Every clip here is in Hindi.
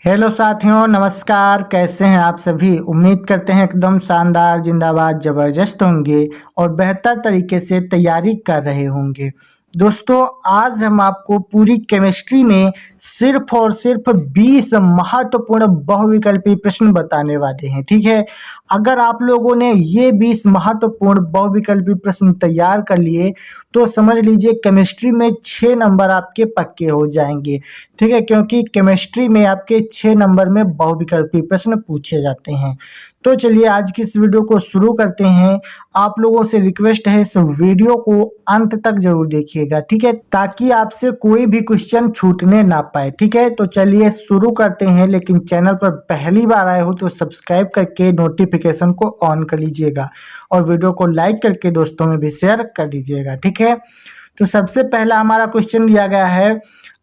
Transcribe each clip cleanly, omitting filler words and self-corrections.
हेलो साथियों, नमस्कार। कैसे हैं आप सभी? उम्मीद करते हैं एकदम शानदार, जिंदाबाद, जबरदस्त होंगे और बेहतर तरीके से तैयारी कर रहे होंगे। दोस्तों, आज हम आपको पूरी केमिस्ट्री में सिर्फ और सिर्फ 20 महत्वपूर्ण बहुविकल्पी प्रश्न बताने वाले हैं। ठीक है, अगर आप लोगों ने ये 20 महत्वपूर्ण बहुविकल्पी प्रश्न तैयार कर लिए तो समझ लीजिए केमिस्ट्री में 6 नंबर आपके पक्के हो जाएंगे। ठीक है, क्योंकि केमिस्ट्री में आपके 6 नंबर में बहुविकल्पी प्रश्न पूछे जाते हैं। तो चलिए आज की इस वीडियो को शुरू करते हैं। आप लोगों से रिक्वेस्ट है, इस वीडियो को अंत तक जरूर देखिएगा, ठीक है, ताकि आपसे कोई भी क्वेश्चन छूटने ना पाए। ठीक है, तो चलिए शुरू करते हैं। लेकिन चैनल पर पहली बार आए हो तो सब्सक्राइब करके नोटिफिकेशन को ऑन कर लीजिएगा और वीडियो को लाइक करके दोस्तों में भी शेयर कर दीजिएगा। ठीक है, तो सबसे पहला हमारा क्वेश्चन दिया गया है,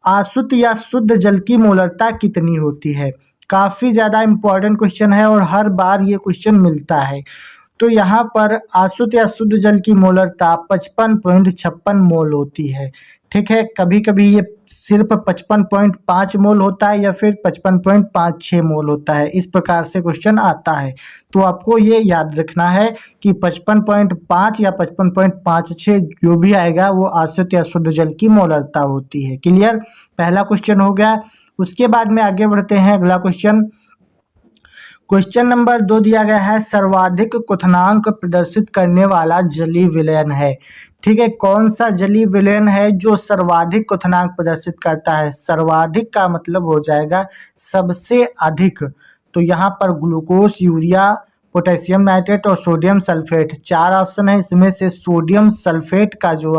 अशुद्ध या शुद्ध जल की मोलरता कितनी होती है? काफी ज्यादा इंपॉर्टेंट क्वेश्चन है और हर बार ये क्वेश्चन मिलता है। तो यहाँ पर अशुद्ध या शुद्ध जल की मोलरता 55.56 मोल होती है। ठीक है, कभी कभी ये सिर्फ 55.5 मोल होता है या फिर 55.56 मोल होता है, इस प्रकार से क्वेश्चन आता है। तो आपको ये याद रखना है कि 55.5 या 55.56 जो भी आएगा वो अशुद्ध या शुद्ध जल की मोलरता होती है। क्लियर? पहला क्वेश्चन हो गया। उसके बाद में आगे बढ़ते हैं। अगला क्वेश्चन नंबर 2 दिया गया है, सर्वाधिक क्वथनांक प्रदर्शित करने वाला जलीय विलयन है। ठीक है, कौन सा जलीय विलयन है जो सर्वाधिक क्वथनांक प्रदर्शित करता है? सर्वाधिक का मतलब हो जाएगा सबसे अधिक। तो यहाँ पर ग्लूकोज, यूरिया, पोटेशियम नाइट्रेट और सोडियम सल्फेट 4 ऑप्शन है। इसमें से सोडियम सल्फेट का जो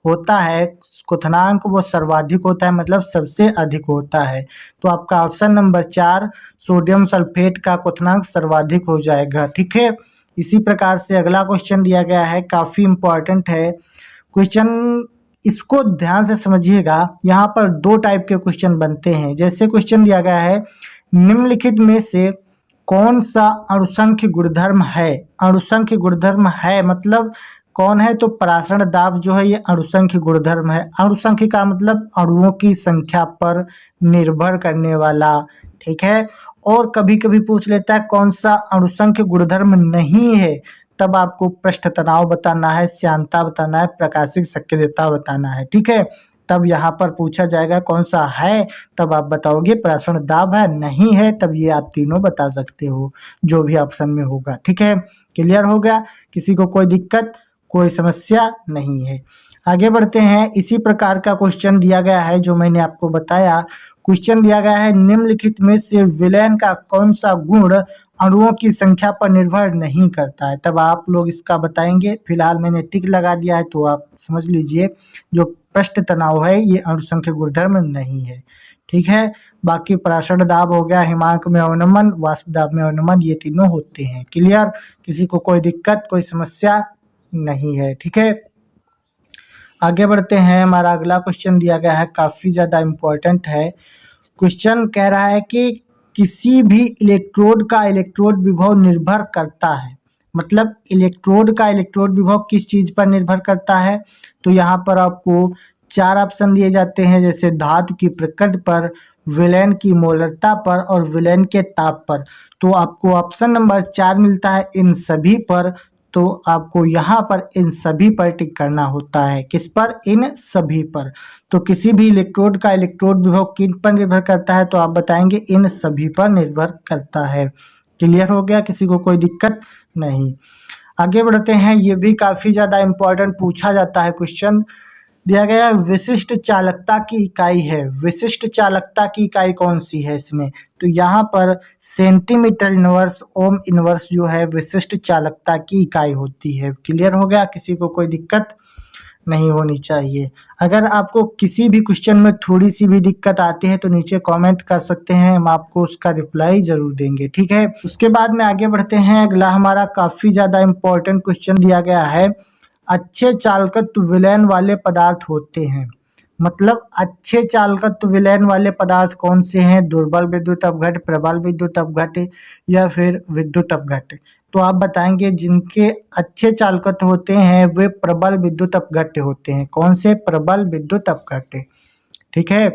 होता है क्वथनांक वो सर्वाधिक होता है, मतलब सबसे अधिक होता है। तो आपका ऑप्शन नंबर 4 सोडियम सल्फेट का क्वथनांक सर्वाधिक हो जाएगा। ठीक है, इसी प्रकार से अगला क्वेश्चन दिया गया है, काफी इंपॉर्टेंट है क्वेश्चन, इसको ध्यान से समझिएगा। यहाँ पर 2 टाइप के क्वेश्चन बनते हैं। जैसे क्वेश्चन दिया गया है, निम्नलिखित में से कौन सा अणुसंख्य गुणधर्म है? अणुसंख्य गुणधर्म है मतलब कौन है? तो परासरण दाब जो है ये अणुसंख्य गुणधर्म है। अणुसंख्य का मतलब अणुओं की संख्या पर निर्भर करने वाला। ठीक है, और कभी कभी पूछ लेता है कौन सा अणुसंख्य गुणधर्म नहीं है, तब आपको पृष्ठ तनाव बताना है, श्यानता बताना है, प्रकाशिक सक्रियता बताना है। ठीक है, तब यहाँ पर पूछा जाएगा कौन सा है, तब आप बताओगे परासरण दाब है, नहीं है तब ये आप तीनों बता सकते हो, जो भी ऑप्शन में होगा। ठीक है, क्लियर हो गया? किसी को कोई दिक्कत, कोई समस्या नहीं है। आगे बढ़ते हैं। इसी प्रकार का क्वेश्चन दिया गया है जो मैंने आपको बताया। क्वेश्चन दिया गया है, निम्नलिखित में से विलयन का कौन सा गुण अणुओं की संख्या पर निर्भर नहीं करता है? तब आप लोग इसका बताएंगे। फिलहाल मैंने टिक लगा दिया है तो आप समझ लीजिए जो पृष्ठ तनाव है ये अणुसंख्य गुणधर्म नहीं है। ठीक है, बाकी परासरण दाब हो गया, हिमांक में अवनमन, वाष्प दाब में अवनमन, ये तीनों होते हैं। क्लियर? किसी को कोई दिक्कत, कोई समस्या नहीं है। ठीक है, आगे बढ़ते हैं। हमारा अगला क्वेश्चन दिया गया है, काफी ज्यादा इंपॉर्टेंट है। क्वेश्चन कह रहा है कि किसी भी इलेक्ट्रोड का इलेक्ट्रोड विभव निर्भर करता है, मतलब इलेक्ट्रोड का इलेक्ट्रोड विभव किस चीज पर निर्भर करता है? तो यहाँ पर आपको 4 ऑप्शन दिए जाते हैं, जैसे धातु की प्रकृति पर, विलयन की मोलरता पर और विलयन के ताप पर। तो आपको ऑप्शन नंबर 4 मिलता है इन सभी पर। तो आपको यहाँ पर इन सभी पर टिक करना होता है। किस पर? इन सभी पर। तो किसी भी इलेक्ट्रोड का इलेक्ट्रोड विभव किन पर निर्भर करता है? तो आप बताएंगे इन सभी पर निर्भर करता है। क्लियर हो गया? किसी को कोई दिक्कत नहीं। आगे बढ़ते हैं। ये भी काफी ज्यादा इंपॉर्टेंट पूछा जाता है क्वेश्चन। दिया गया विशिष्ट चालकता की इकाई है। विशिष्ट चालकता की इकाई कौन सी है इसमें? तो यहाँ पर सेंटीमीटर इनवर्स ओम इनवर्स जो है विशिष्ट चालकता की इकाई होती है। क्लियर हो गया? किसी को कोई दिक्कत नहीं होनी चाहिए। अगर आपको किसी भी क्वेश्चन में थोड़ी सी भी दिक्कत आती है तो नीचे कमेंट कर सकते हैं, हम आपको उसका रिप्लाई जरूर देंगे। ठीक है, उसके बाद में आगे बढ़ते हैं। अगला हमारा काफी ज्यादा इंपॉर्टेंट क्वेश्चन दिया गया है, अच्छे चालकत्व विलयन वाले पदार्थ होते हैं, मतलब अच्छे चालकत्व विलयन वाले पदार्थ कौन से हैं? दुर्बल विद्युत अपघट्य, प्रबल विद्युत अपघट्य या फिर विद्युत अपघट्य। तो आप बताएंगे जिनके अच्छे चालकत्व होते हैं वे प्रबल विद्युत अपघट्य होते हैं। कौन से? प्रबल विद्युत अपघट्य। ठीक है,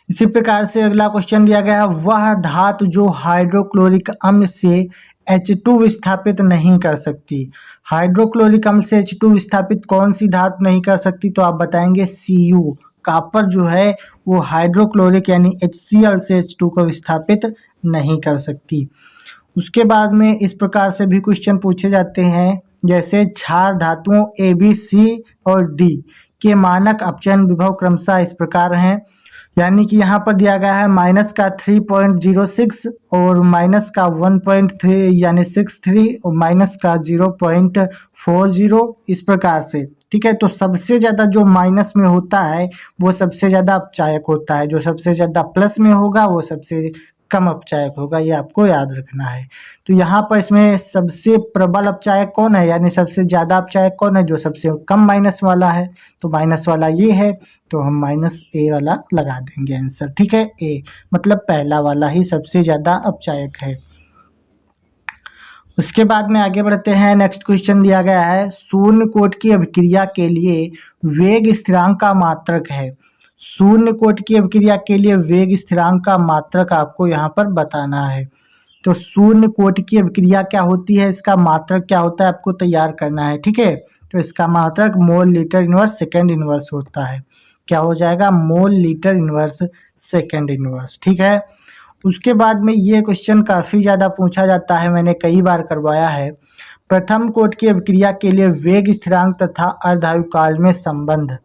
इसी प्रकार से अगला क्वेश्चन दिया गया है, वह धातु जो हाइड्रोक्लोरिक अम्ल से H2 विस्थापित नहीं कर सकती। हाइड्रोक्लोरिक अम्ल से H2 विस्थापित कौन सी धातु नहीं कर सकती, तो आप बताएंगे Cu। कॉपर जो है वो हाइड्रोक्लोरिक यानी HCl से H2 को विस्थापित नहीं कर सकती। उसके बाद में इस प्रकार से भी क्वेश्चन पूछे जाते हैं, जैसे क्षार धातुओं A, B, C और D के मानक अपचयन विभव क्रमशः इस प्रकार हैं। यानी कि यहाँ पर दिया गया है माइनस का 3.06 और माइनस का 1.3 यानी 63 और माइनस का 0.40 इस प्रकार से। ठीक है, तो सबसे ज़्यादा जो माइनस में होता है वो सबसे ज़्यादा अपचायक होता है, जो सबसे ज़्यादा प्लस में होगा वो सबसे कम अपचायक होगा, ये आपको याद रखना है। तो यहाँ पर इसमें सबसे प्रबल अपचायक कौन है, यानी सबसे ज़्यादा अपचायक कौन है, जो सबसे कम माइनस वाला है, तो माइनस वाला ये है, तो हम माइनस ए वाला लगा देंगे आंसर। ठीक है, ए मतलब पहला वाला ही सबसे ज़्यादा अपचायक है। उसके बाद में आगे बढ़ते हैं, नेक्स्ट क्वेश्चन दिया गया है, शून्य कोट की अभिक्रिया के लिए वेग स्थिरांक का मात्रक है। शून्य कोट की अभिक्रिया के लिए वेग स्थिरांक का मात्रक आपको यहाँ पर बताना है। तो शून्य कोट की अभिक्रिया क्या होती है, इसका मात्रक क्या होता है, आपको तैयार करना है। ठीक है, तो इसका मात्रक mole litre inverse second inverse होता है। क्या हो जाएगा, mole litre inverse second inverse. ठीक है, उसके बाद में ये क्वेश्चन काफ़ी ज़्यादा पूछा जाता है, मैंने कई बार करवाया है। प्रथम कोट की अभिक्रिया के लिए वेग स्थिरांक तथा अर्धायुकाल में संबंध।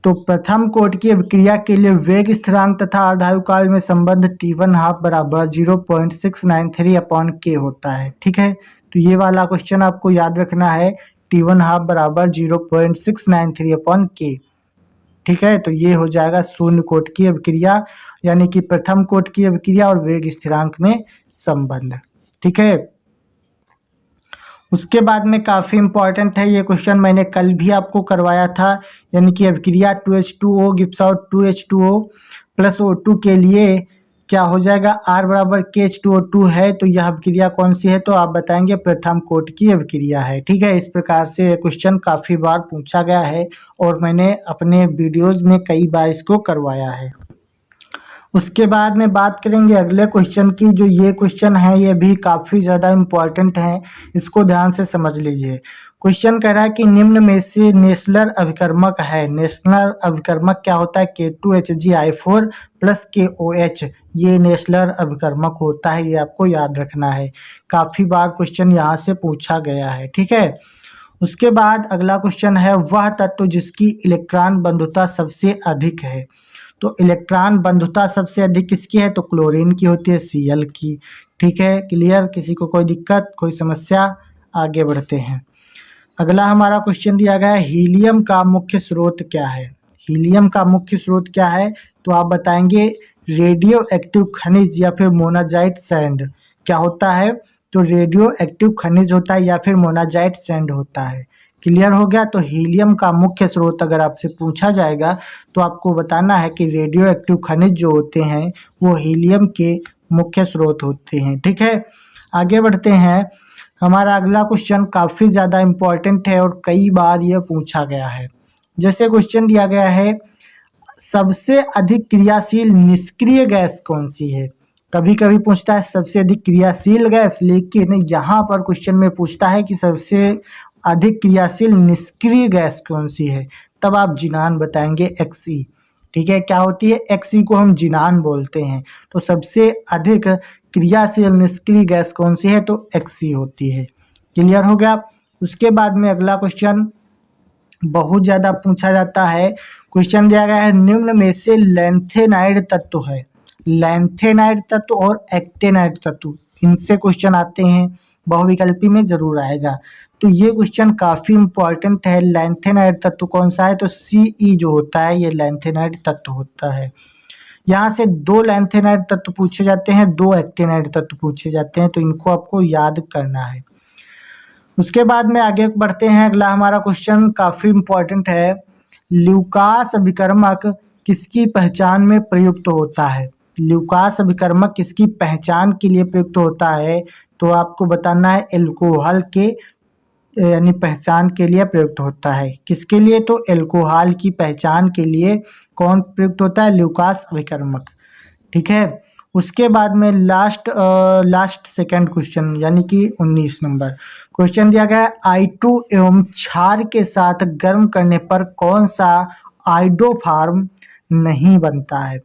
तो प्रथम कोट की अभिक्रिया के लिए वेग स्थिरांक तथा अर्धायुकाल में संबंध T1/2 बराबर 0.693 अपॉन K होता है। ठीक है, तो ये वाला क्वेश्चन आपको याद रखना है, T1/2 बराबर 0.693 अपॉन K। ठीक है, तो ये हो जाएगा शून्य कोट की अभिक्रिया, यानी कि प्रथम कोट की अभिक्रिया और वेग स्थिरांक में संबंध। ठीक है, उसके बाद में काफ़ी इंपॉर्टेंट है ये क्वेश्चन, मैंने कल भी आपको करवाया था, यानी कि अभिक्रिया 2H2O gives out 2H2O plus O2 के लिए क्या हो जाएगा, R बराबर KH2O2 है, तो यह अभिक्रिया कौन सी है, तो आप बताएंगे प्रथम कोट की अभिक्रिया है। ठीक है, इस प्रकार से ये क्वेश्चन काफ़ी बार पूछा गया है और मैंने अपने वीडियोज़ में कई बार इसको करवाया है। उसके बाद में बात करेंगे अगले क्वेश्चन की, जो ये क्वेश्चन है ये भी काफ़ी ज़्यादा इम्पॉर्टेंट है, इसको ध्यान से समझ लीजिए। क्वेश्चन कह रहा है कि निम्न में से नेस्लर अभिकर्मक है। नेस्लर अभिकर्मक क्या होता है, K2HgI4 प्लस KOH, ये नेस्लर अभिकर्मक होता है, ये आपको याद रखना है। काफ़ी बार क्वेश्चन यहाँ से पूछा गया है। ठीक है, उसके बाद अगला क्वेश्चन है, वह तत्व जिसकी इलेक्ट्रॉन बंधुता सबसे अधिक है। तो इलेक्ट्रॉन बंधुता सबसे अधिक किसकी है, तो क्लोरीन की होती है, Cl की। ठीक है, क्लियर, किसी को कोई दिक्कत कोई समस्या, आगे बढ़ते हैं। अगला हमारा क्वेश्चन दिया गया है, हीलियम का मुख्य स्रोत क्या है। हीलियम का मुख्य स्रोत क्या है, तो आप बताएंगे रेडियो एक्टिव खनिज या फिर मोनाजाइट सैंड। क्या होता है, तो रेडियो एक्टिव खनिज होता है या फिर मोनाजाइट सैंड होता है। क्लियर हो गया, तो हीलियम का मुख्य स्रोत अगर आपसे पूछा जाएगा तो आपको बताना है कि रेडियो एक्टिव खनिज जो होते हैं वो हीलियम के मुख्य स्रोत होते हैं। ठीक है, आगे बढ़ते हैं। हमारा अगला क्वेश्चन काफ़ी ज़्यादा इम्पॉर्टेंट है और कई बार ये पूछा गया है। जैसे क्वेश्चन दिया गया है, सबसे अधिक क्रियाशील निष्क्रिय गैस कौन सी है। कभी कभी पूछता है सबसे अधिक क्रियाशील गैस, लेकिन यहाँ पर क्वेश्चन में पूछता है कि सबसे अधिक क्रियाशील निष्क्रिय गैस कौन सी है, तब आप जिनान बताएंगे Xe। ठीक है, क्या होती है, Xe को हम जिनान बोलते हैं। तो सबसे अधिक क्रियाशील निष्क्रिय गैस कौन सी है, तो Xe होती है। क्लियर हो गया। उसके बाद में अगला क्वेश्चन बहुत ज़्यादा पूछा जाता है। क्वेश्चन दिया गया है, निम्न में से लैंथेनाइड तत्व है। लैंथेनाइड तत्व और एक्टेनाइड तत्व, इनसे क्वेश्चन आते हैं, बहुविकल्पी में जरूर आएगा। तो ये क्वेश्चन काफ़ी इंपॉर्टेंट है। लैंथेनाइड तत्व कौन सा है, तो Ce जो होता है ये लैंथेनाइड तत्व होता है। यहाँ से 2 लैंथेनाइड तत्व पूछे जाते हैं, 2 एक्टेनाइड तत्व पूछे जाते हैं, तो इनको आपको याद करना है। उसके बाद में आगे बढ़ते हैं। अगला हमारा क्वेश्चन काफ़ी इंपॉर्टेंट है, ल्यूकास अभिकर्मक किसकी पहचान में प्रयुक्त होता है। ल्यूकास अभिकर्मक किसकी पहचान के लिए प्रयुक्त होता है, तो आपको बताना है एल्कोहल के यानी पहचान के लिए प्रयुक्त होता है। किसके लिए? तो एल्कोहल की पहचान के लिए कौन प्रयुक्त होता है? ल्यूकास अभिकर्मक। ठीक है। उसके बाद में लास्ट सेकंड क्वेश्चन यानी कि 19 नंबर क्वेश्चन दिया गया है, I2 एवं क्षार के साथ गर्म करने पर कौन सा आइडोफार्म नहीं बनता है?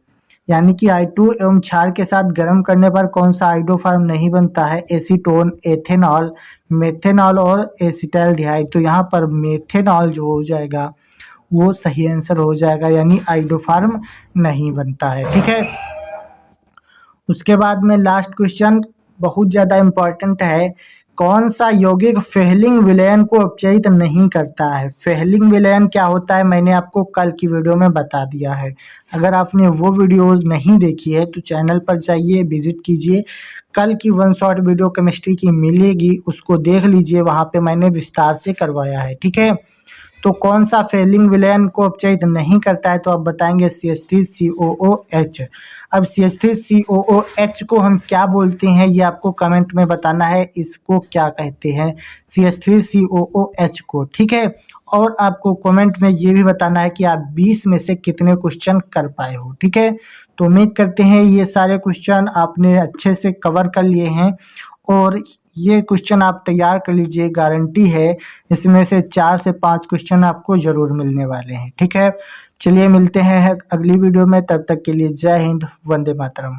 यानी कि I2 एवं क्षार के साथ गर्म करने पर कौन सा आइडोफार्म नहीं बनता है? एसीटोन, एथेनॉल, मेथेनॉल और एसिटाल्डिहाइड। तो यहाँ पर मेथेनॉल जो हो जाएगा वो सही आंसर हो जाएगा, यानी आइडोफार्म नहीं बनता है। ठीक है। उसके बाद में लास्ट क्वेश्चन बहुत ज़्यादा इम्पोर्टेंट है, कौन सा यौगिक फेहलिंग विलयन को अपचयित नहीं करता है? फेहलिंग विलयन क्या होता है मैंने आपको कल की वीडियो में बता दिया है। अगर आपने वो वीडियो नहीं देखी है तो चैनल पर जाइए, विजिट कीजिए, कल की 1 शॉट वीडियो केमिस्ट्री की मिलेगी, उसको देख लीजिए, वहाँ पे मैंने विस्तार से करवाया है। ठीक है। तो कौन सा फेहलिंग विलयन को अपचयित नहीं करता है? तो आप बताएंगे CH3COOH। अब CH3COOH को हम क्या बोलते हैं ये आपको कमेंट में बताना है, इसको क्या कहते हैं CH3COOH को। ठीक है। और आपको कमेंट में ये भी बताना है कि आप 20 में से कितने क्वेश्चन कर पाए हो। ठीक है। तो उम्मीद करते हैं ये सारे क्वेश्चन आपने अच्छे से कवर कर लिए हैं और ये क्वेश्चन आप तैयार कर लीजिए, गारंटी है इसमें से 4 से 5 क्वेश्चन आपको जरूर मिलने वाले हैं। ठीक है। चलिए मिलते हैं अगली वीडियो में, तब तक के लिए जय हिंद, वंदे मातरम।